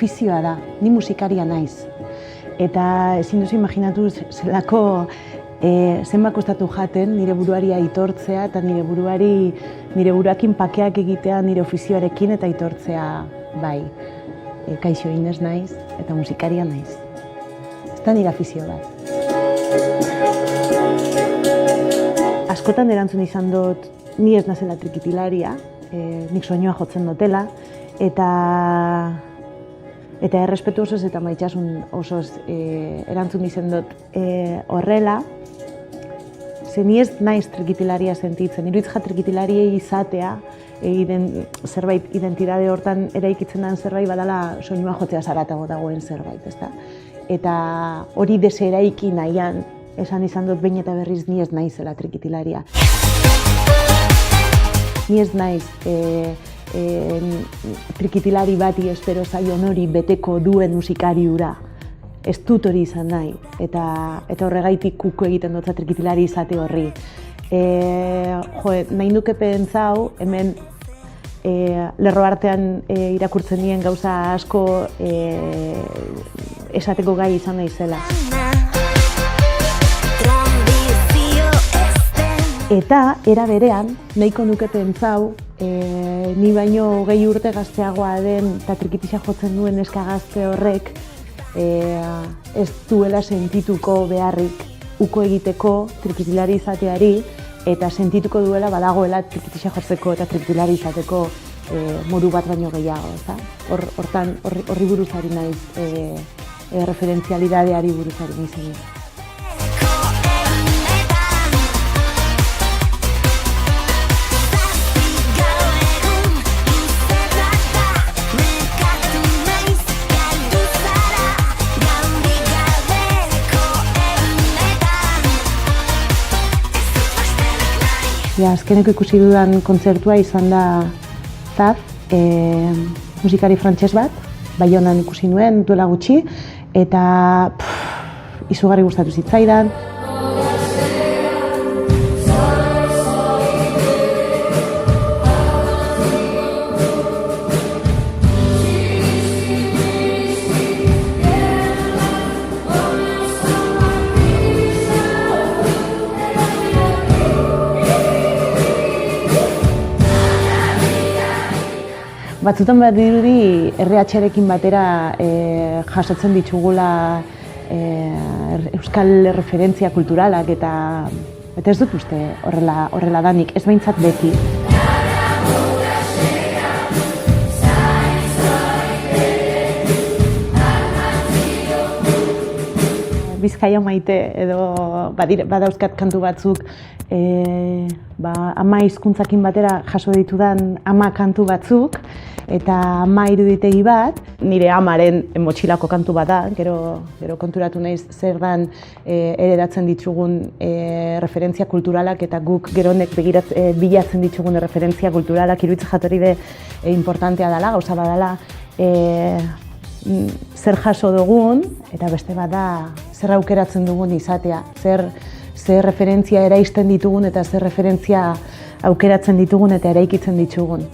ofizioa da, ni musikaria naiz. Eta ezin duzu imaginatu zelako zenbat kostatu jaten nire buruari aitortzea eta nire buruakin pakeak egitea nire ofizioarekin eta aitortzea bai. Kaixo Ines naiz eta musikaria naiz. Ez da nire afizio bat. Askotan erantzun izan dut ni ez nazela trikitilaria, nik soinua jotzen dutela, eta errespetu osoz eta maitasun osoz erantzun izan dut horrela, ze ni ez naiz trikitilaria sentitzen, iruditzen trikitilaria izatea, zerbait identitate hortan eraikitzen den zerbait badala soinua jotzea zaratago dagoen zerbait, ezta? Eta hori deseraiki nahian, esan izan dut behin eta berriz ni ez naizela trikitilaria. Ni ez naiz trikitilari bati espero zaion hori beteko duen musikari hura. Ez dut hori izan nahi, eta horregaitik kuku egiten dut trikitilari izate horri. Nahi nuke pentsau, hemen lerro artean irakurtzen dien gauza asko esateko gai izan naizela. Eta, era berean, nahiko nuke pentsau, ni baino 20 urte gazteagoa den eta trikitisa jotzen duen neska gazte horrek ez duela sentituko beharrik uko egiteko trikitilari izateari eta sentituko duela badagoela trikitisa jotzeko eta trikitilari izateko modu bat baino gehiago, ezta? Horri buruzari naiz, referentzialidadeari buruzari naiz. Azkeneko ikusi dudan kontzertua izan da TAF, musikari frantses bat, Baionan ikusi nuen duela gutxi, eta izugarri gustatu zitzaidan. Batzutan bat dirudi RH-arekin batera jasotzen ditugula euskal referentzia kulturalak eta ez dut uste horrela danik, ez behintzat beti. Bizkaia maite edo badauzkat kantu batzuk ama hizkuntzakin batera jaso ditudan ama kantu batzuk eta ama iruditegi bat, nire amaren motxilako kantu bat da, gero konturatu naiz zer dan heredatzen ditugun referentzia kulturalak eta guk geronek bilatzen ditugun referentzia kulturalak iruditzen jatorri de importantea dela, gauza badala zer jaso dugun eta beste bat da zer aukeratzen dugun izatea, zer referentzia eraisten ditugun eta zer referentzia aukeratzen ditugun eta eraikitzen ditugun.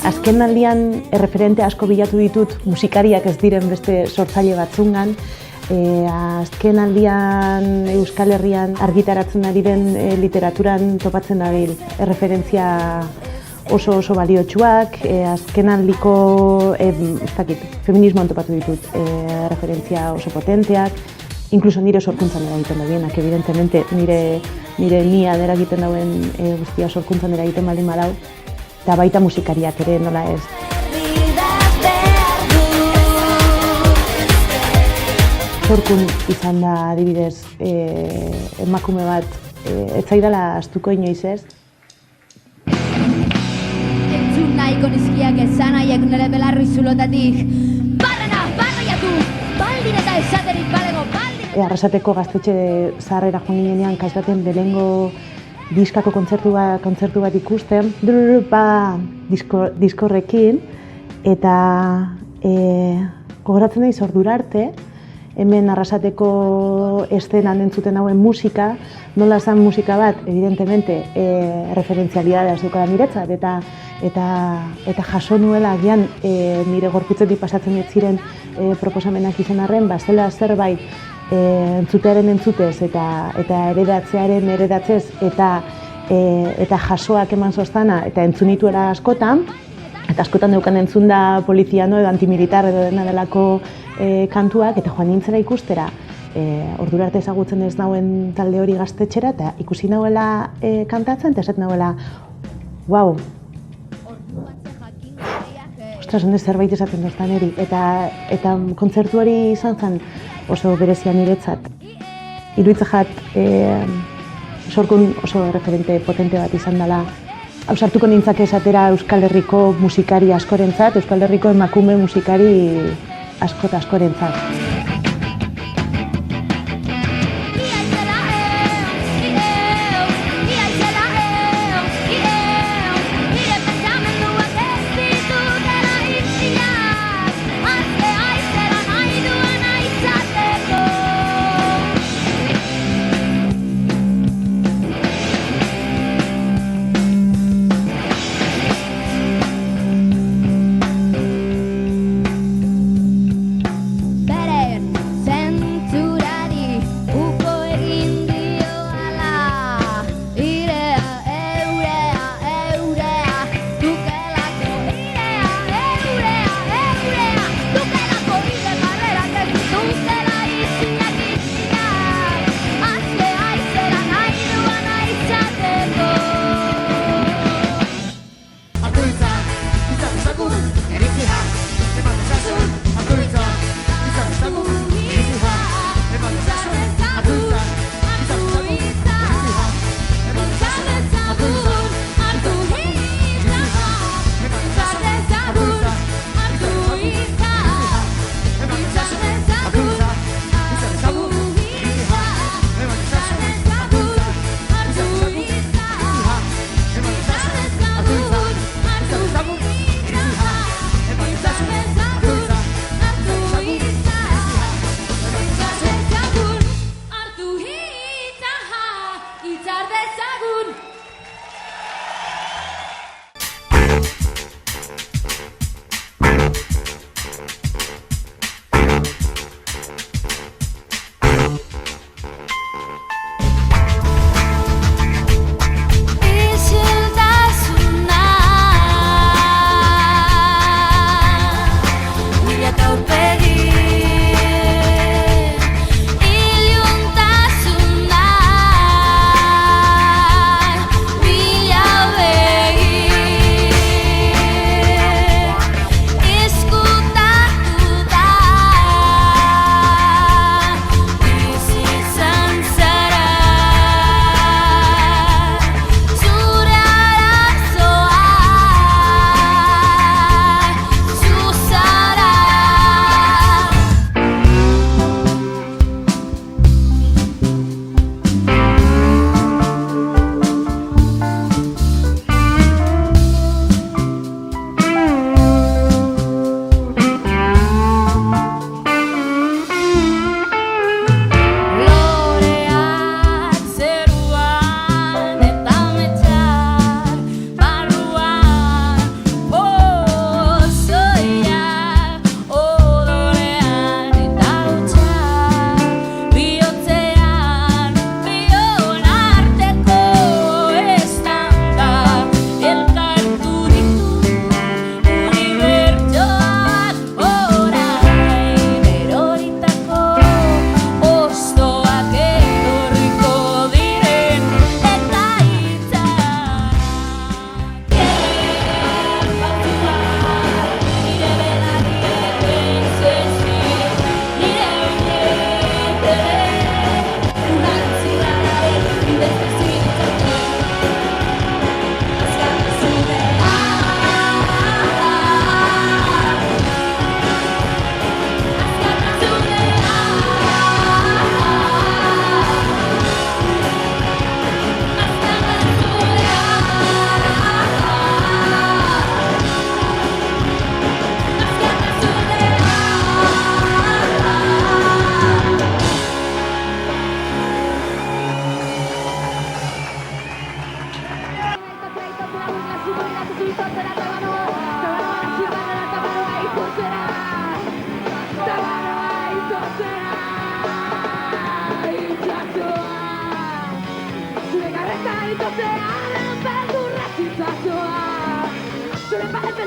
Azken aldian erreferente asko bilatu ditut musikariak ez diren beste sortzaile batzungan. Azken aldian Euskal Herrian argitaratzen ari den literaturan topatzen dabil erreferentzia oso baliotsuak. Azken aldiko feminismoan topatu ditut referentzia oso potenteak. Inkluso nire sorkuntzan eragiten daudenak, evidentemente nire nia eragiten dauen guztia sorkuntzan eragiten baldin badau. Eta baita musikariak ere, nola ez. Sorkun izan da, adibidez, emakume bat, ez zaidala astuko inoiz ez. Entzun nahiko nizkiak esan nahiak nire belarri zulotatik. Barraiatu, baldin eta esaterik balego, baldin! Arrasateko gaztetxe zaharrera joan ginean, kaiz baten belengo diskako kontzertu bat ikusten, diskorrekin, eta gogoratzen naiz ordura arte, hemen Arrasateko estenan entzuten hauen musika, nola zen musika bat, evidentemente, referentzialidadea zeukala niretzat, eta jaso nuela agian nire gorputzetik pasatzen ez ziren proposamenak izan arren, zela zerbait entzutearen entzutez eta eredatzearen eredatzez eta jasoak eman zoztana eta entzunituera askotan, eta askotan daukan entzunda poliziano edo antimilitar edo dena delako kantuak, eta joan nintzera ikustera. Ordura arte ezagutzen ez nauen talde hori gaztetxera, eta ikusi nauela kantatzen, eta esaten nauela, wow, ostras, honez zerbait esaten doztan eri. Eta kontzertu hori izan zen oso berezia niretzat. Iruditzat sorkun oso referente potente bat izan dela. Ausartuko nintzake esatera Euskal Herriko musikari askorentzat, Euskal Herriko emakume musikari askorentzat. Berez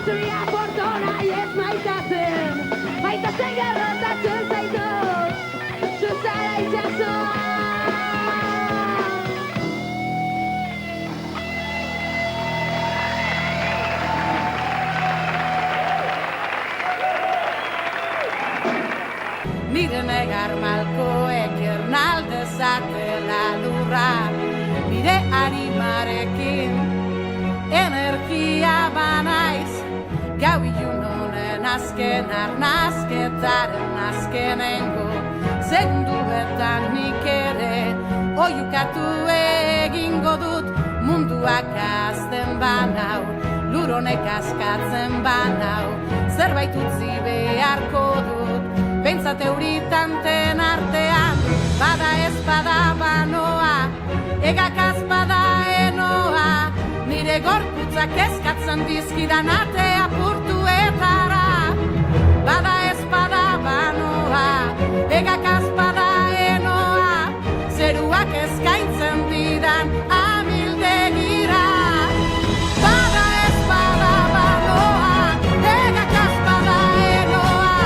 zuria porto nahi ez maitatzen, maitatzen garrotatzen zaitut, zuzara itxasoa. Nire negar malkoek ernaldezatela lurra, nire arimarekin energia banaiz, gau ilun honen azken arnazketaren azkenengo segunduetan nik ere oiukatu egingo dut munduak azten banau, lur honek askatzen banau, zerbait utzi beharko dut. Bentsat euritanten artean, bada ez bada banoa, egak azpada enoa, nire gorputzak eskatzen dizkidan ate apurtuetara. Bada ez bada banoa, egak azpada enoa, zeruak eskaintzen didan amildegira. Bada ez bada banoa, egak azpada enoa,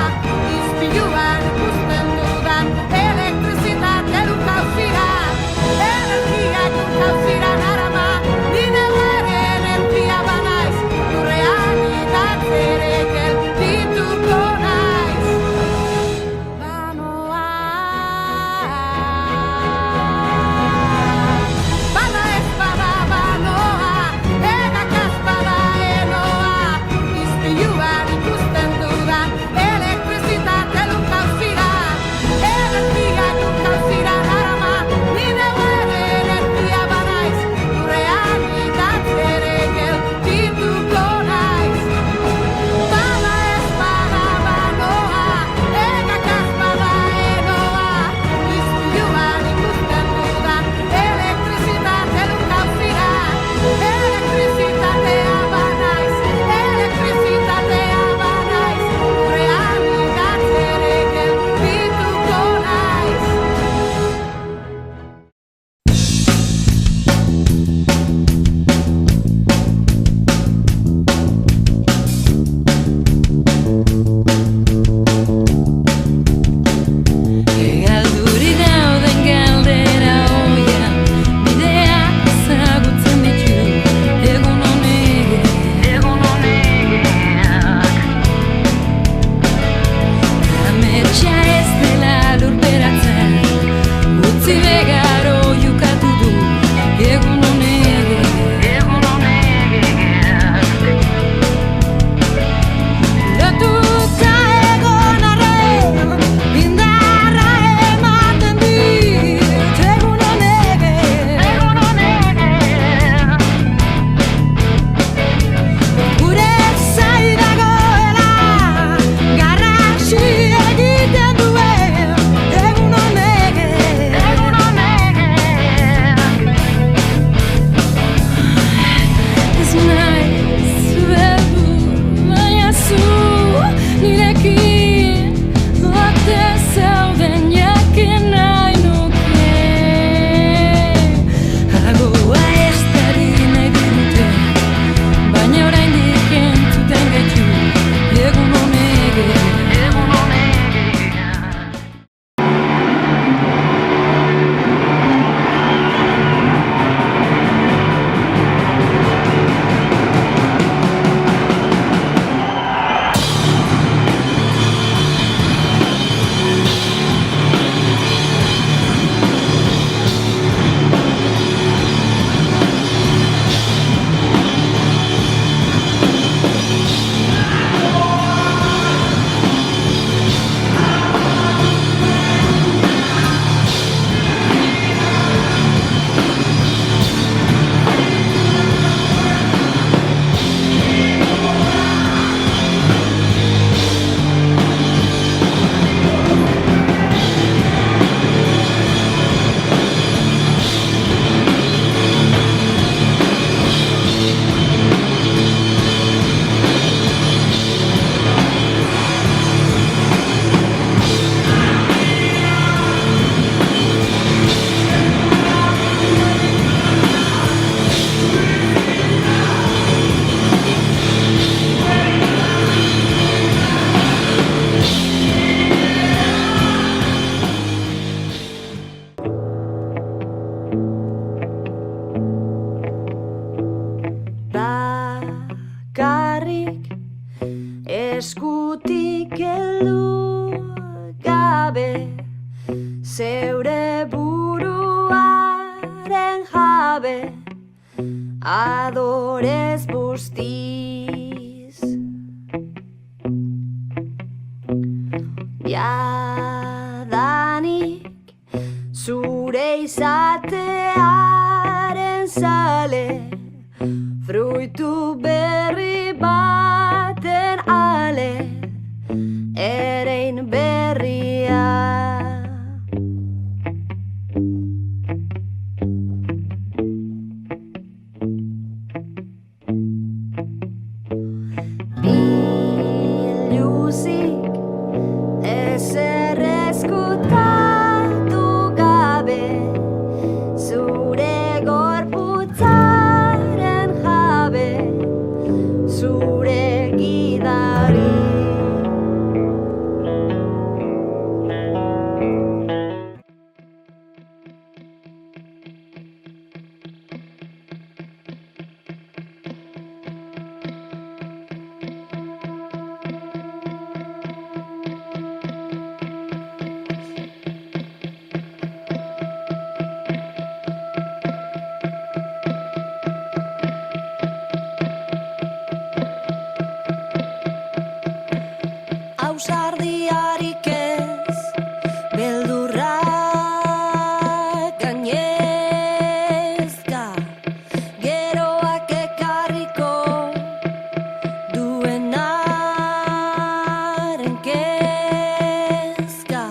izpiluan ikusten dudan elektrizitate lukauzira, energiak lukauzira narama, nire bere energia banaiz, lurrean eskutik heldu gabe, zeure buruaren jabe, adorez bustiz. Jadanik zure izatearen zale, fruitu berri baten ale, erein berria. Biluzik ezer ezkutatu gabe, zure gorputzaren jabe, zure gidari. Ausardiarik ez, beldurra gainezka, geroak ekarriko duenaren kezka.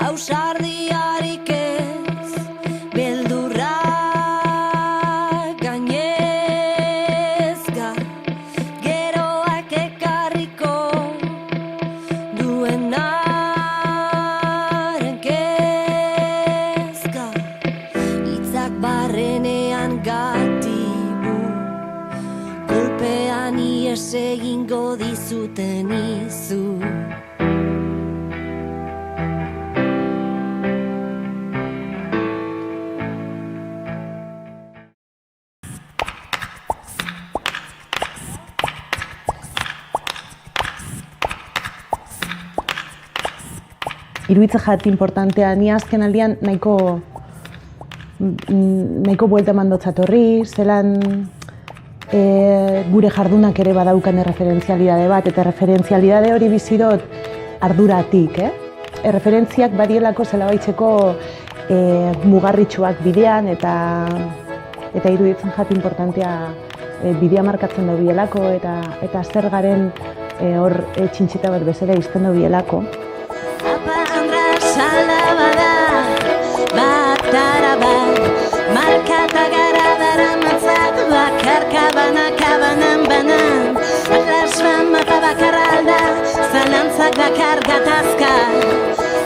Ausardiarik ez, beldurra gainezka, geroak ekarriko duenaren kezka. Itzak barrenean gatibu, kolpean ies egingo dizuten izu. Iruditzen jat importantea, ni azken aldian nahiko buelta eman dotzatorri, zelan gure jardunak ere badaukan erreferentzialidade bat, eta erreferentzialidade hori bizi dut arduratik. Erreferentziak badielako zela baitzeko mugarritxoak bidean, eta iruditzen jat importantea bidea markatzen da bielako, eta zer garen hor txintxita bat bezala izten da bielako. Salabada, batara bat, markata gara daramatzat, bakarka banakabanan banan, atlasban mapa bakarra alda, zalantzak bakar gatazka,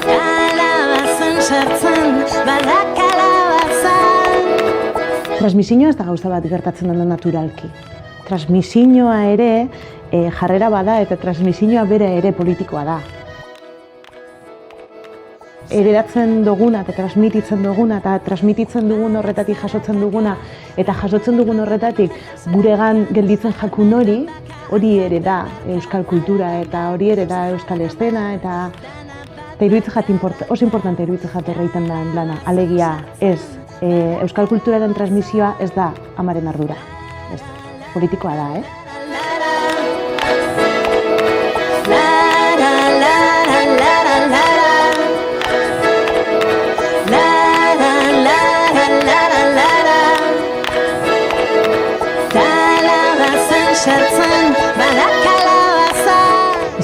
kalabazan sartzen, bada kalabazan. Transmisioa ez da gauza bat gertatzen dena naturalki. Transmisioa ere jarrera bada, eta transmisioa bere ere politikoa da. Ereratzen duguna eta transmititzen duguna, eta transmititzen dugun horretatik jasotzen duguna, eta jasotzen dugun horretatik guregan gelditzen jakun hori ere da euskal kultura, eta hori ere da euskal estena, eta iruditzen jat oso importante iruditzen jat horreiten den lana. Alegia ez, euskal kulturaren transmisioa ez da amaren ardura, ez, politikoa da,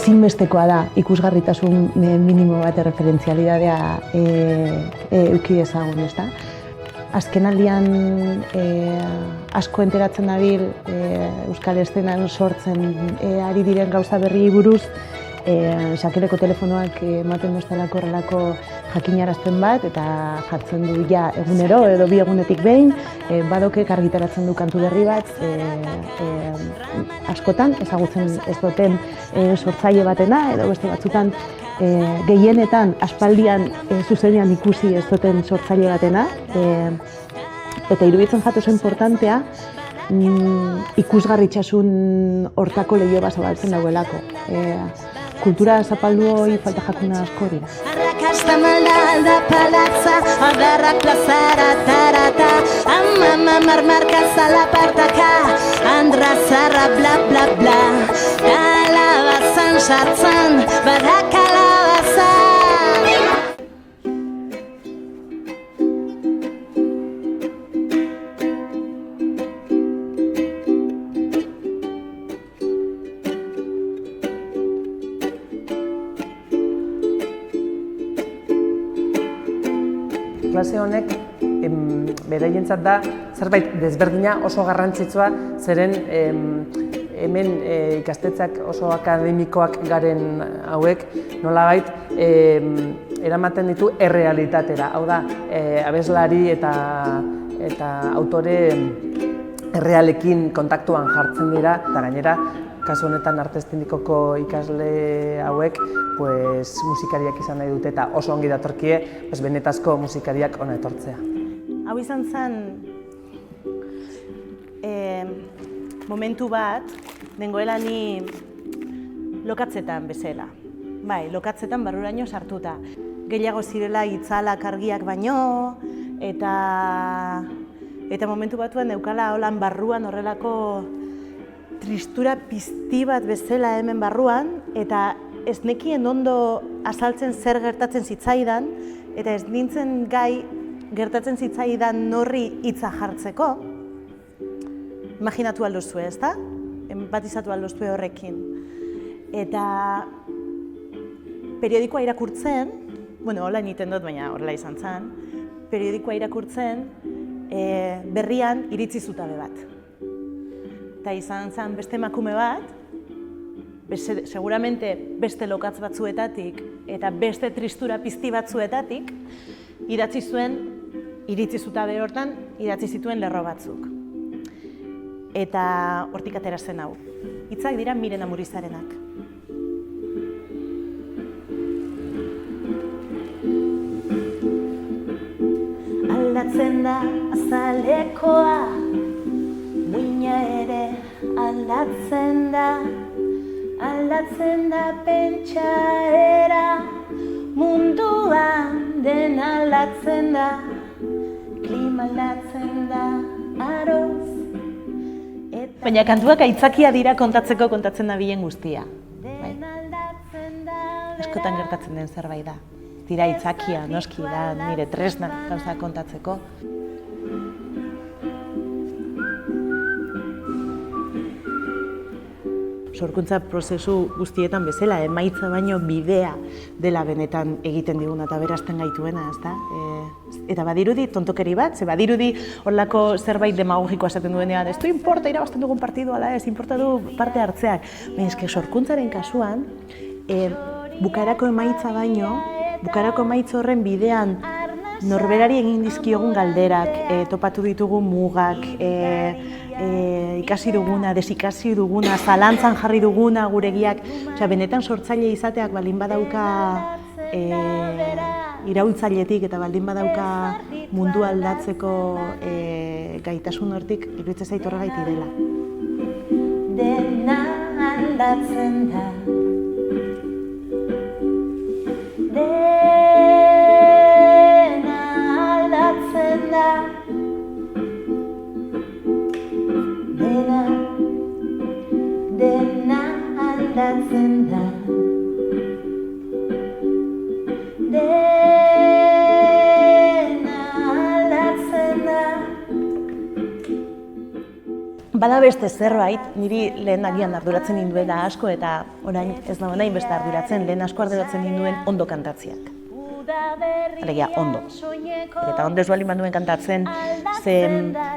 Ezinbestekoa da ikusgarritasun minimo bat erreferentzialidadea eduki ezagun, ezta? Azkenaldian asko enteratzen dabil euskal estenan sortzen ari diren gauza berri buruz, sakeleko telefonoak ematen doztelako horrelako jakinarazten bat, eta jartzen du ja egunero edo bi egunetik behin, badokek argitaratzen du kantu berri bat, askotan ezagutzen ez duten sortzaile batena, edo beste batzutan gehienetan aspaldian zuzenean ikusi ez duten sortzaile batena, eta iruditzen jat oso importantea ikusgarritxasun hortako lehio bat zabaltzen dauelako. Kultura zapaldu hori falta jakuna askori. Arrakasta malda palazza, adarrak plazara tarata, amama marmarka zalapartaka, andra zarra bla bla bla, kalabazan sartzan, badakalabazan. Klase honek beraientzat da zerbait desberdina oso garrantzitsua, zeren hemen ikastetxeak oso akademikoak garen hauek nolabait eramaten ditu errealitatera. Hau da, abeslari eta autore errealekin kontaktuan jartzen dira, eta gainera, kasu honetan arte eszendikoko ikasle hauek musikariak izan nahi dute eta oso ongi datorkie benetazko musikariak hona etortzea. Hau izan zen momentu bat, nengoela ni lokatzetan bezala. Bai, lokatzetan barruraino sartuta. Gehiago zirela itzalak argiak baino, eta momentu batuan neukala holan barruan horrelako tristura pizti bat bezala hemen barruan, eta ez nekien ondo azaltzen zer gertatzen zitzaidan, eta ez nintzen gai gertatzen zitzaidan norri hitza jartzeko. Imaginatu aldozue, ez da? Empatizatu aldozue horrekin. Eta periodikoa irakurtzen, hola egiten dut, baina horrela izan zen, periodikoa irakurtzen berrian iritzi zutabe bat. Eta izan zen beste emakume bat, seguramente beste lokatz batzuetatik eta beste tristura pizti batzuetatik idatzi zuen, iritzi zutabe hortan, idatzi zituen lerro batzuk. Eta hortik atera zen hau. Hitzak dira Miren Amurizarenak. Aldatzen da azalekoa, muina ere aldatzen da pentsaera, munduan den aldatzen da, klima aldatzen da, aroz. Baina kantuak aitzakia dira kontatzen da bilen guztia. Askotan gertatzen den zerbait da. Dira aitzakia, noski da, nire tresna gauza kontatzeko. Sorkuntza prozesu guztietan bezala, emaitza baino bidea dela benetan egiten diguna eta berazten gaituena, ezta? Eta badirudi tontokeri bat, ze badirudi horrelako zerbait demagogikoa esaten duenean, ez du importa irabazten dugun partidu ala ez, importa du parte hartzeak. Baina eske sorkuntzaren kasuan, bukaerako emaitza baino, bukaerako emaitza horren bidean norberari egin dizkiogun galderak, topatu ditugu mugak, ikasi duguna, desikasi duguna, zalantzan jarri duguna guregiak, benetan sortzaile izateak baldin badauka iraultzailetik eta baldin badauka mundu aldatzeko gaitasun hortik, iruditzen zait horregaiti dela. Dena aldatzen da. Aldatzen da. Bada beste zerbait, niri lehen agian arduratzen ninduela asko eta orain ez da nahi beste arduratzen, lehen asko arduratzen ninduen ondo kantatziak. Alegia, ondo. Eta ondo ez baldin banduen kantatzen,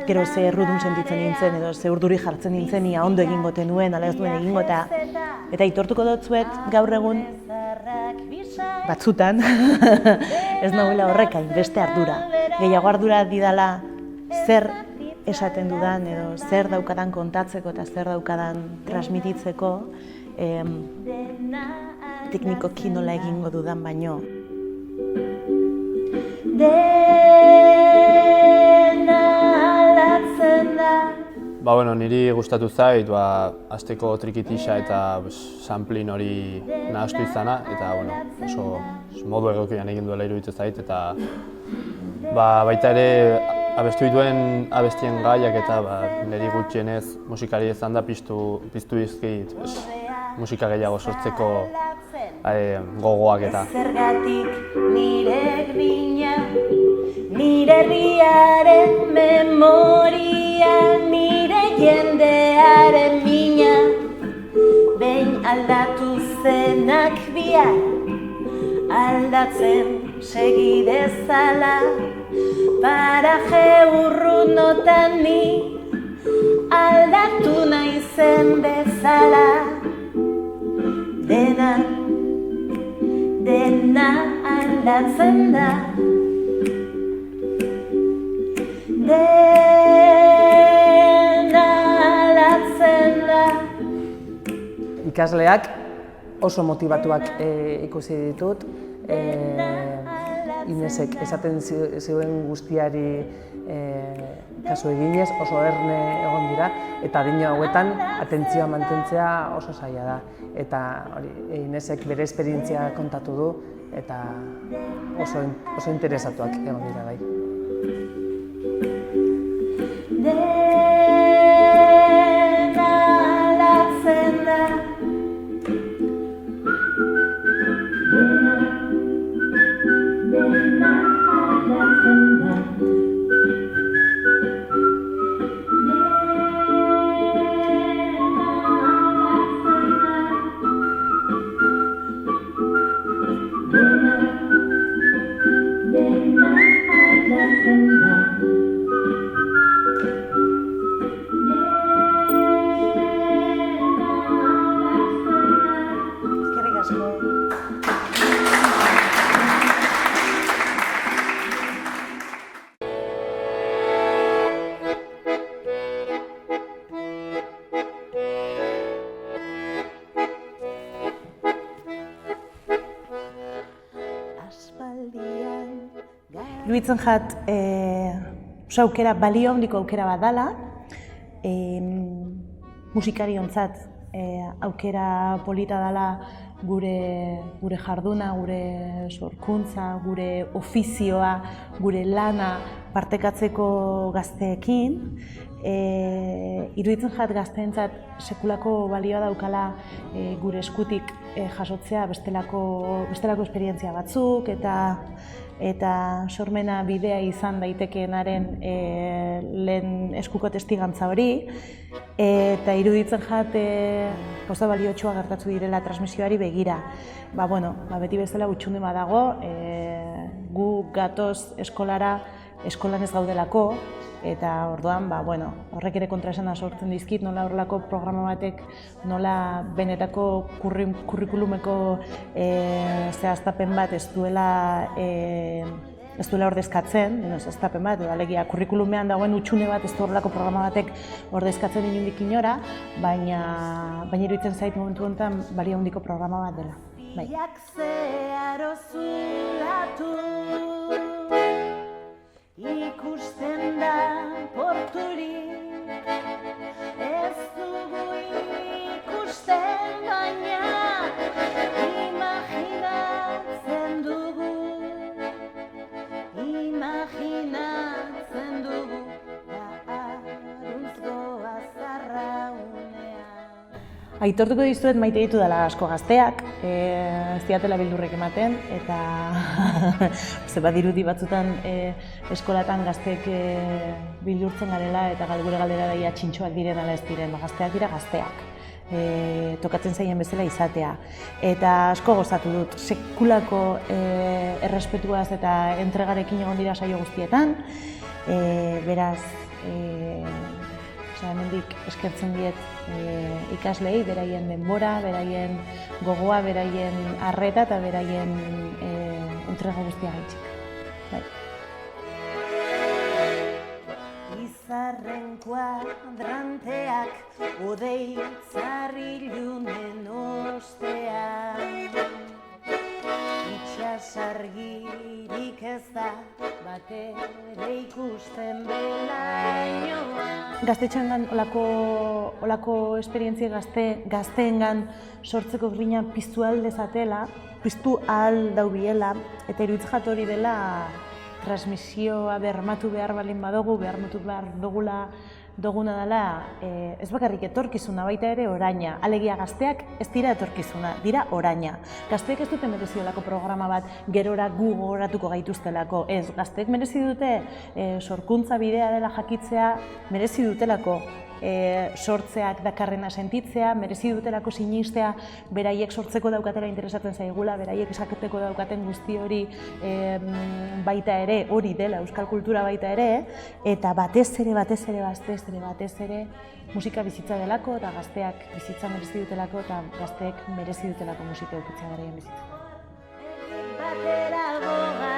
gero ze errudun sentitzen nintzen edo ze urduri jartzen nintzen, ia ondo egingo nuen, ala ez duen egingo eta aitortuko dutzuet gaur egun batzutan ez nagoela horrekain beste ardura. Gehiago ardura didala zer esaten dudan edo zer daukadan kontatzeko eta zer daukadan transmititzeko teknikoki nola egingo dudan baino. Dena aldatzen da. Niri gustatu zait, azteko trikitisa eta samplin hori nahastu izana, eta oso modu egokian egin duela iruditu zait, eta baita ere abestu dituen abestien gaiak eta niri gutxienez musikari izan da piztu dizkit musika gehiago sortzeko gogoak eta. Zergatik nire grina, nire herriaren memoria, nire jendearen mina, behin aldatu zenak bihar, aldatzen segi dezala, paraje urrunotan ni, aldatu nahi zen bezala, dena aldatzen da. Dena aldatzen da. Ikasleak oso motibatuak ikusi ditut. Inesek esaten zioen guztiari kasu eginez, oso erne egon dira, eta adina hauetan atentzioa mantentzea oso zaila da. Eta Inesek bere esperientzia kontatu du, eta oso interesatuak egon dira bai. Dena aldatzen da. Dena aldatzen da. Eskerrik asko. Iruditzen jat, oso aukera, balio handiko aukera bat dela, musikariontzat aukera polita dela gure jarduna, gure sorkuntza, gure ofizioa, gure lana partekatzeko gazteekin. Iruditzen jat gazteentzat sekulako balioa daukala gure eskutik jasotzea bestelako esperientzia batzuk eta sormena bidea izan daitekeenaren lehen eskuko testigantza hori. Eta iruditzen jat gauza baliotsua gertatu direla transmisioari begira. Beti bezala gutxunde badago, gu gatoz eskolara, eskolan ez gaudelako, eta orduan, horrek ere kontraesana sortzen dizkit, nola horrelako programa batek, nola benetako kurrikulumeko zehaztapen bat ez duela ordezkatzen, zehaztapen bat, alegia kurrikulumean dagoen utxune bat ez du horrelako programa batek ordezkatzen inondik inora, baina iruditzen zait momentu honetan balio handiko programa bat dela. Biak zeharo zulatu, ikusten da porturik, ez dugu ikusten baina imaginatzen dugu, aruntzgoa zarraunean. Aitortuko dizuet maite ditu dela asko gazteak, ez diatela bildurrek ematen, eta badirudi batzutan eskolatan gazteek bildurtzen garela eta gure galdera daia txintxoak diren ala ez diren, gazteak dira gazteak. Tokatzen zaien bezala izatea. Eta asko gozatu dut, sekulako errespetuaz eta entregarekin egon dira saio guztietan, beraz, hemendik eskertzen diet ikaslei, beraien denbora, beraien gogoa, beraien arreta eta beraien entrega guztia gaitxik. Izarren kuadranteak odeitzarrilunen ostean, itxasargirik ez da batere ikusten belainoan. gaztetxean olako esperientzia gazteengan sortzeko grina piztu ahal dezatela, piztu ahal daubiela, eta iruditzen jat hori dela transmisioa bermatu behar balin badugu, bermatu behar duguna dela ez bakarrik etorkizuna, baita ere oraina. Alegia gazteak ez dira etorkizuna, dira oraina. Gazteek ez dute merezi delako programa bat gerora gu gogoratuko gaituztelako. Ez, gazteek merezi dute sorkuntza bidea dela jakitzea, merezi dutelako sortzeak dakarrena sentitzea, merezi dutelako sinistea beraiek sortzeko daukatela interesatzen zaigula, beraiek esaketeko daukaten guzti hori baita ere, hori dela euskal kultura baita ere, eta batez ere musika bizitza delako, eta gazteak bizitza merezi dutelako, eta gazteek merezi dutelako musika eukitzea garaian bizitza. Batera boga